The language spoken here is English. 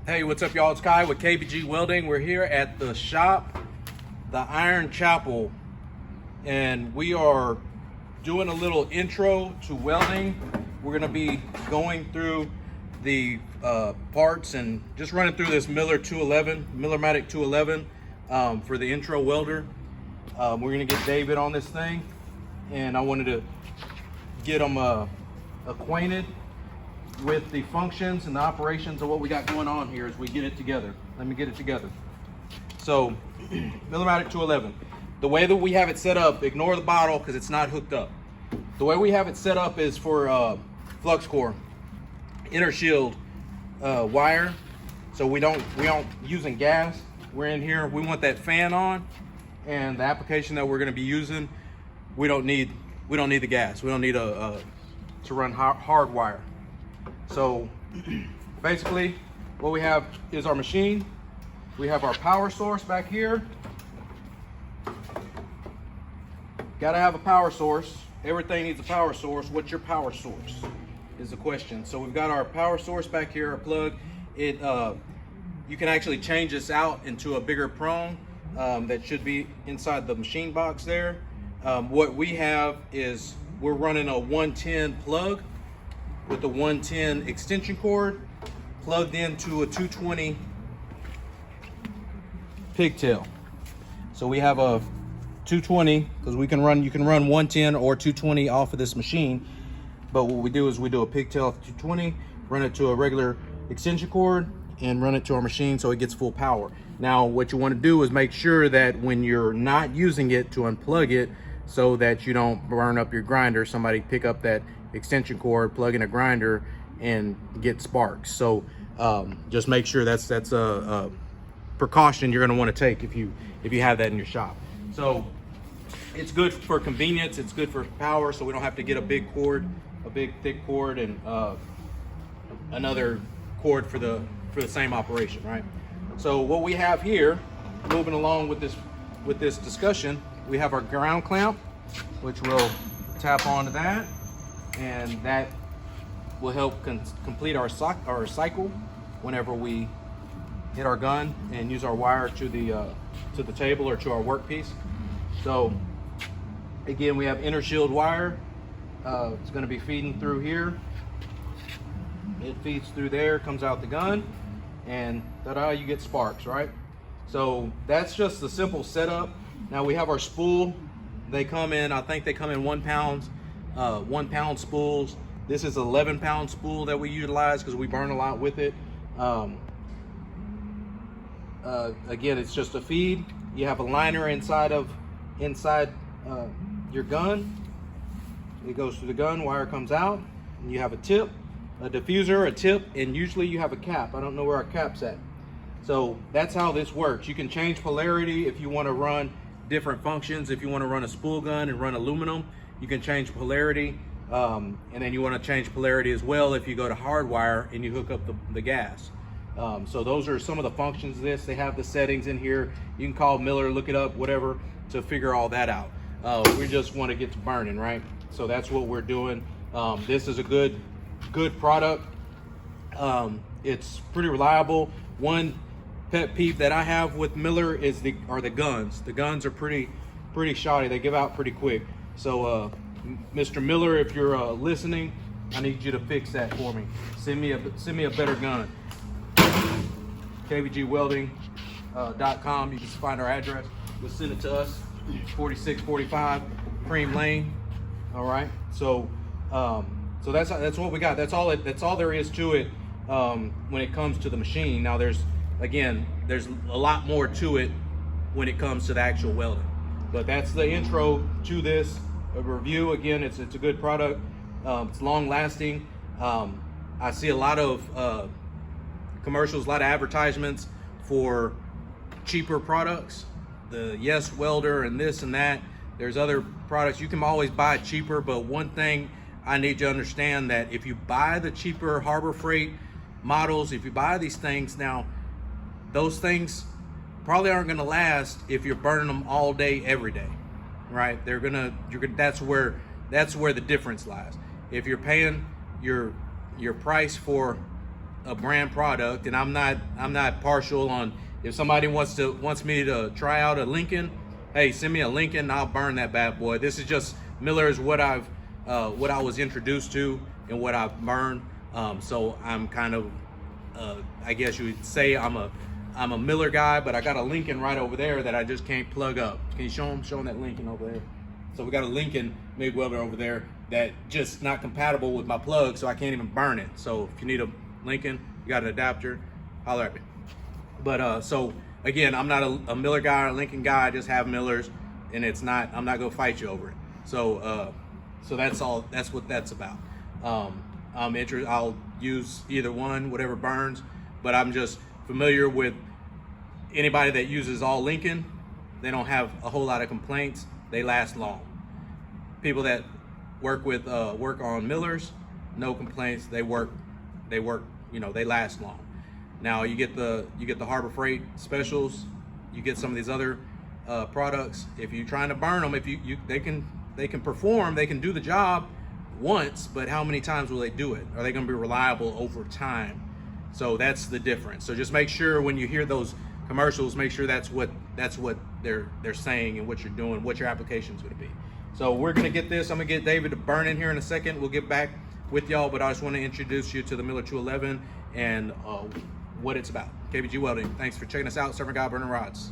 Hey, what's up, y'all? It's Kai with KBG Welding. We're here at the shop, the Iron Chapel, and we are doing a little intro to welding. We're gonna be going through the parts and just running through this Millermatic 211 for the intro welder. We're gonna get David on this thing, and I wanted to get him acquainted with the functions and the operations of what we got going on here as we get it together. Let me get it together. So, Millermatic 211. The way that we have it set up, ignore the bottle because it's not hooked up. The way we have it set up is for flux core, inner shield wire. So we don't using gas. We're in here. We want that fan on, and the application that we're going to be using, we don't need the gas. We don't need to run hard wire. So basically what we have is our machine. We have our power source back here. Gotta have a power source. Everything needs a power source. What's your power source is the question. So we've got our power source back here, our plug. You can actually change this out into a bigger prong that should be inside the machine box there. What we have is we're running a 110 plug with the 110 extension cord plugged into a 220 pigtail. So we have a 220 because you can run 110 or 220 off of this machine. But what we do is we do a pigtail of 220, run it to a regular extension cord, and run it to our machine so it gets full power. Now what you want to do is make sure that when you're not using it, to unplug it so that you don't burn up your grinder. Somebody pick up that extension cord, plug in a grinder, and get sparks. So just make sure that's a precaution you're going to want to take if you have that in your shop. So it's good for convenience, it's good for power, so we don't have to get a big cord, a big thick cord, and another cord for the same operation, right? So what we have here, moving along with this discussion, we have our ground clamp, which we'll tap onto that, and that will help complete our cycle whenever we hit our gun and use our wire to the table or to our workpiece. So again, we have inner shield wire. It's going to be feeding through here. It feeds through there, comes out the gun, and ta-da, you get sparks, right? So that's just the simple setup. Now we have our spool. They come in, I think they come in 1 pound spools. This is 11-pound spool that we utilize because we burn a lot with it. Again, it's just a feed. You have a liner inside your gun. It goes through the gun, wire comes out, and you have a tip, a diffuser, a tip, and usually you have a cap. I don't know where our cap's at. So that's how this works. You can change polarity if you want to run different functions. If you want to run a spool gun and run aluminum, you can change polarity. And then you want to change polarity as well if you go to hard wire and you hook up the gas. So those are some of the functions of this. They have the settings in here. You can call Miller, look it up, whatever, to figure all that out. We just want to get to burning, right? So that's what we're doing. This is a good product. It's pretty reliable. One pet peeve that I have with Miller are the guns. The guns are pretty shoddy. They give out pretty quick. So Mr. Miller, if you're listening, I need you to fix that for me. Send me a better gun. KBGwelding.com. You can find our address. You'll send it to us. 4645 Cream Lane. All right. So that's what we got. That's all there is to it when it comes to the machine. Now there's a lot more to it when it comes to the actual welding. But that's the intro to this review. Again, it's a good product. It's long lasting. I see a lot of commercials, a lot of advertisements for cheaper products, the Yes Welder and this and that. There's other products you can always buy cheaper, but one thing I need you to understand, that if you buy the cheaper Harbor Freight models, if you buy these things now, those things probably aren't going to last if you're burning them all day every day, right? That's where the difference lies. If you're paying your price for a brand product, and I'm not partial on, if somebody wants me to try out a Lincoln, hey, send me a Lincoln, I'll burn that bad boy. This is just, Miller is what I was introduced to and what I've burned. So I'm kind of, I guess you would say I'm a Miller guy, but I got a Lincoln right over there that I just can't plug up. Can you show them that Lincoln over there? So we got a Lincoln MIG welder over there that just not compatible with my plug, so I can't even burn it. So if you need a Lincoln, you got an adapter, holler at me. But so again, I'm not a Miller guy or a Lincoln guy. I just have Millers, and I'm not gonna fight you over it. So so that's all. That's what that's about. I'll use either one, whatever burns, but I'm just familiar with anybody that uses all Lincoln. They don't have a whole lot of complaints. They last long. People that work on Millers, no complaints. They work, you know, they last long. Now you get the Harbor Freight specials, you get some of these other products. If you're trying to burn them, they can perform, they can do the job once, but how many times will they do it? Are they going to be reliable over time? So that's the difference. So just make sure when you hear those commercials, make sure that's what they're saying and what you're doing, what your application is going to be. So we're going to get this. I'm going to get David to burn in here in a second. We'll get back with y'all, but I just want to introduce you to the Miller 211 and what it's about. KBG Welding. Thanks for checking us out. Serving God burning rods.